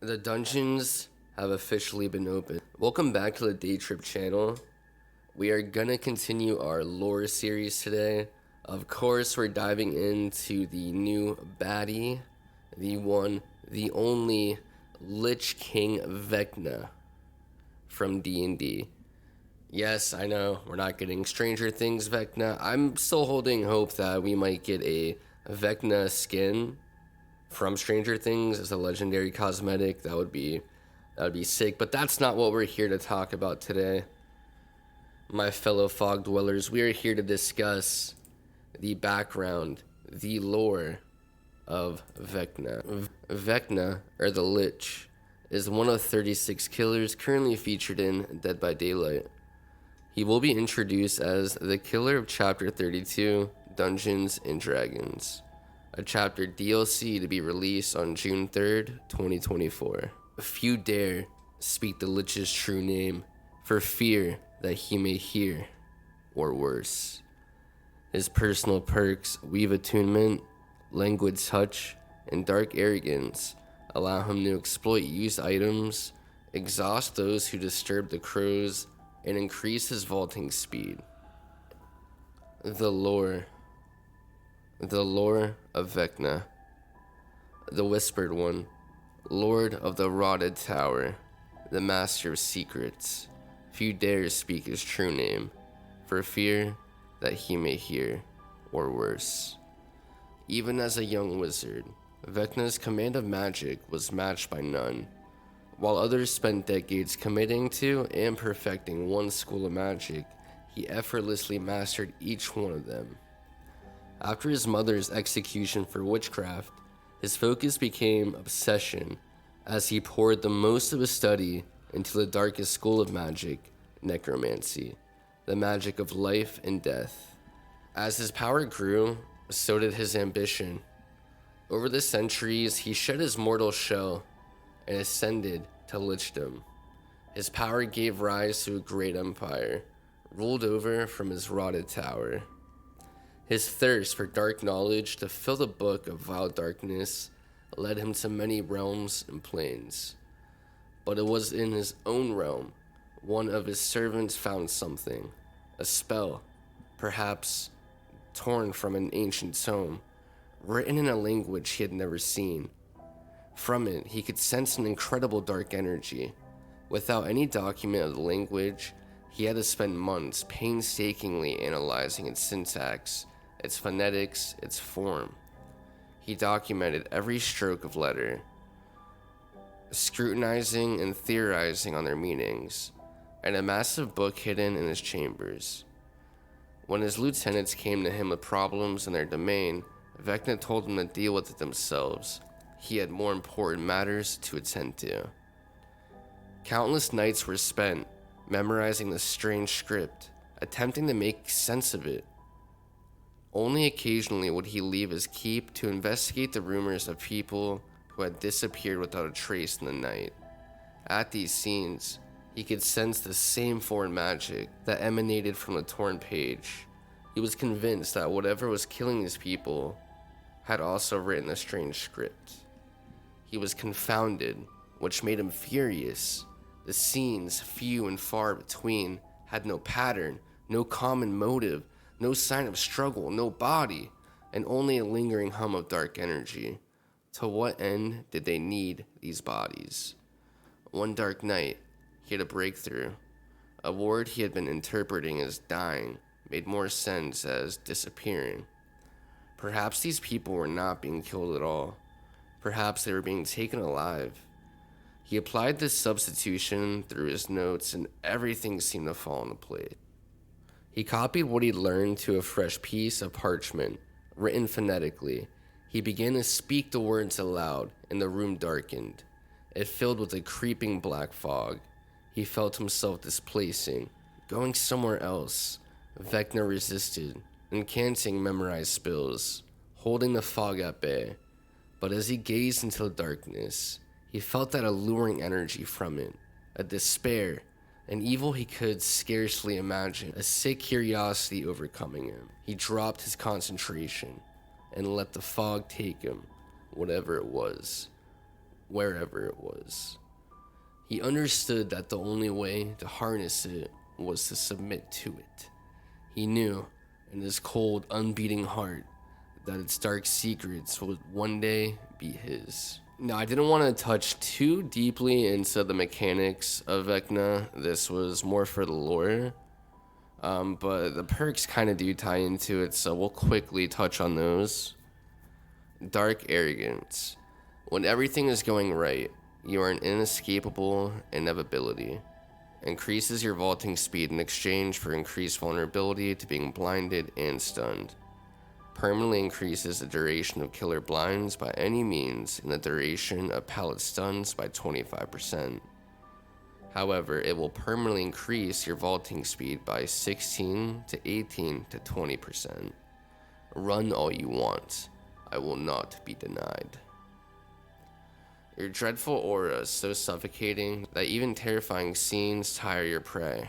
The dungeons have officially been opened. Welcome back to the Day Trip channel. We are gonna continue our lore series today. Of course, we're diving into the new baddie, the one, the only Lich King Vecna from D&D. Yes, I know, we're not getting Stranger Things Vecna. I'm still holding hope that we might get a Vecna skin from Stranger Things as a legendary cosmetic. That would be sick, but that's not what we're here to talk about today. My fellow fog dwellers, we are here to discuss the background, the lore of Vecna. Vecna, or the Lich, is one of 36 killers currently featured in Dead by Daylight. He will be introduced as the killer of Chapter 32, Dungeons and Dragons, a chapter DLC to be released on June 3rd, 2024. Few dare speak the Lich's true name, for fear that he may hear, or worse. His personal perks, weave attunement, languid touch, and dark arrogance allow him to exploit used items, exhaust those who disturb the crows, and increase his vaulting speed. The lore of Vecna, the Whispered One, Lord of the Rotted Tower, the Master of Secrets. Few dare speak his true name, for fear that he may hear, or worse. Even as a young wizard, Vecna's command of magic was matched by none. While others spent decades committing to and perfecting one school of magic, he effortlessly mastered each one of them. After his mother's execution for witchcraft, his focus became obsession as he poured the most of his study into the darkest school of magic, necromancy, the magic of life and death. As his power grew, so did his ambition. Over the centuries, he shed his mortal shell and ascended to lichdom. His power gave rise to a great empire, ruled over from his rotted tower. His thirst for dark knowledge to fill the book of vile darkness led him to many realms and planes. But it was in his own realm, one of his servants found something, a spell, perhaps torn from an ancient tome, written in a language he had never seen. From it, he could sense an incredible dark energy. Without any document of the language, he had to spend months painstakingly analyzing its syntax, its phonetics, its form. He documented every stroke of letter, scrutinizing and theorizing on their meanings, and a massive book hidden in his chambers. When his lieutenants came to him with problems in their domain, Vecna told them to deal with it themselves. He had more important matters to attend to. Countless nights were spent memorizing the strange script, attempting to make sense of it. Only occasionally would he leave his keep to investigate the rumors of people who had disappeared without a trace in the night. At these scenes, he could sense the same foreign magic that emanated from the torn page. He was convinced that whatever was killing these people had also written a strange script. He was confounded, which made him furious. The scenes, few and far between, had no pattern, no common motive, no sign of struggle, no body, and only a lingering hum of dark energy. To what end did they need these bodies? One dark night, he had a breakthrough. A word he had been interpreting as dying made more sense as disappearing. Perhaps these people were not being killed at all. Perhaps they were being taken alive. He applied this substitution through his notes, and everything seemed to fall into place. He copied what he'd learned to a fresh piece of parchment, written phonetically. He began to speak the words aloud, and the room darkened. It filled with a creeping black fog. He felt himself displacing, going somewhere else. Vecna resisted, incanting memorized spells, holding the fog at bay. But as he gazed into the darkness, he felt that alluring energy from it, a despair, an evil he could scarcely imagine, a sick curiosity overcoming him. He dropped his concentration and let the fog take him, whatever it was. wherever it was. He understood that the only way to harness it was to submit to it. He knew, in his cold, unbeating heart, that its dark secrets would one day be his. Now, I didn't want to touch too deeply into the mechanics of Vecna. This was more for the lore. But the perks kind of do tie into it, so we'll quickly touch on those. Dark Arrogance. When everything is going right, you are an inescapable inevitability. Increases your vaulting speed in exchange for increased vulnerability to being blinded and stunned. Permanently increases the duration of killer blinds by any means and the duration of pallet stuns by 25%. However, it will permanently increase your vaulting speed by 16 to 18 to 20%. Run all you want. I will not be denied. Your dreadful aura is so suffocating that even terrifying scenes tire your prey.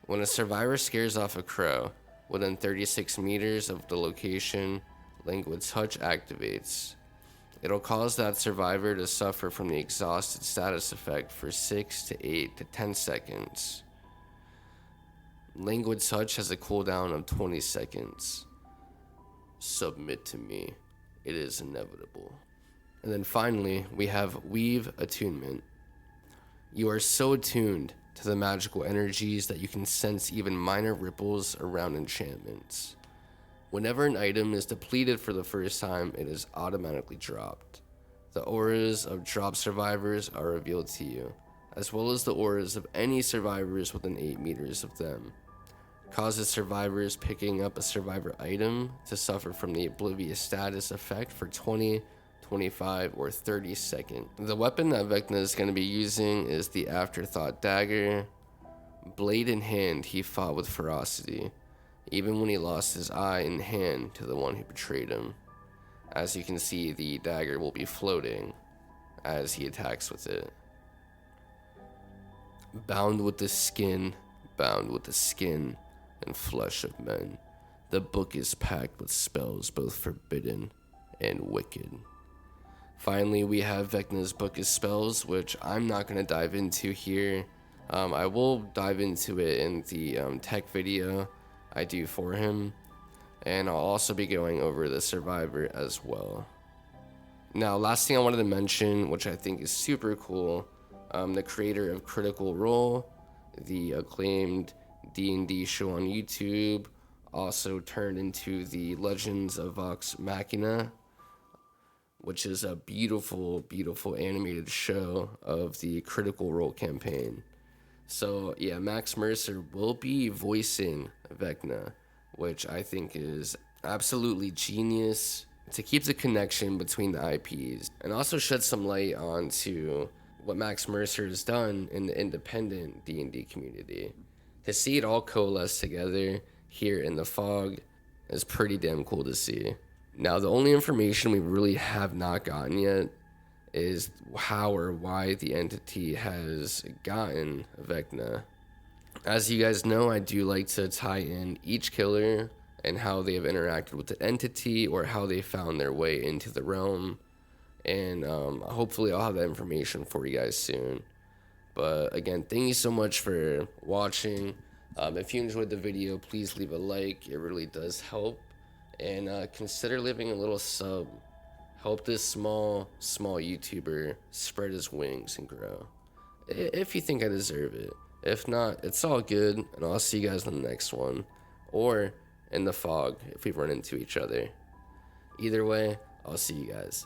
When a survivor scares off a crow, within 36 meters of the location, Languid Touch activates. It'll cause that survivor to suffer from the exhausted status effect for 6 to 8 to 10 seconds. Languid Touch has a cooldown of 20 seconds. Submit to me. It is inevitable. And then finally, we have Weave Attunement. You are so attuned to the magical energies that you can sense even minor ripples around enchantments. Whenever an item is depleted for the first time, it is automatically dropped. The auras of drop survivors are revealed to you, as well as the auras of any survivors within 8 meters of them. Causes survivors picking up a survivor item to suffer from the oblivious status effect for 20, 25, or 30 seconds. The weapon that Vecna is going to be using is the Afterthought Dagger. Blade in hand, he fought with ferocity, even when he lost his eye and hand to the one who betrayed him. As you can see, the dagger will be floating as he attacks with it. Bound with the skin and flesh of men, the book is packed with spells both forbidden and wicked. Finally, we have Vecna's Book of Spells, which I'm not going to dive into here. I will dive into it in the tech video I do for him, and I'll also be going over the survivor as well. Now, last thing I wanted to mention, which I think is super cool, the creator of Critical Role, the acclaimed D&D show on YouTube, also turned into the Legends of Vox Machina, which is a beautiful, beautiful animated show of the Critical Role campaign. So yeah, Max Mercer will be voicing Vecna, which I think is absolutely genius to keep the connection between the IPs and also shed some light onto what Max Mercer has done in the independent D&D community. To see it all coalesce together here in the fog is pretty damn cool to see. Now, the only information we really have not gotten yet is how or why the entity has gotten Vecna. As you guys know, I do like to tie in each killer and how they have interacted with the entity or how they found their way into the realm. And hopefully I'll have that information for you guys soon. But again, thank you so much for watching. If you enjoyed the video, please leave a like. It really does help. And consider leaving a little sub. Help this small YouTuber spread his wings and grow. If you think I deserve it. If not, it's all good, and I'll see you guys in the next one. Or in the fog if we run into each other. Either way, I'll see you guys.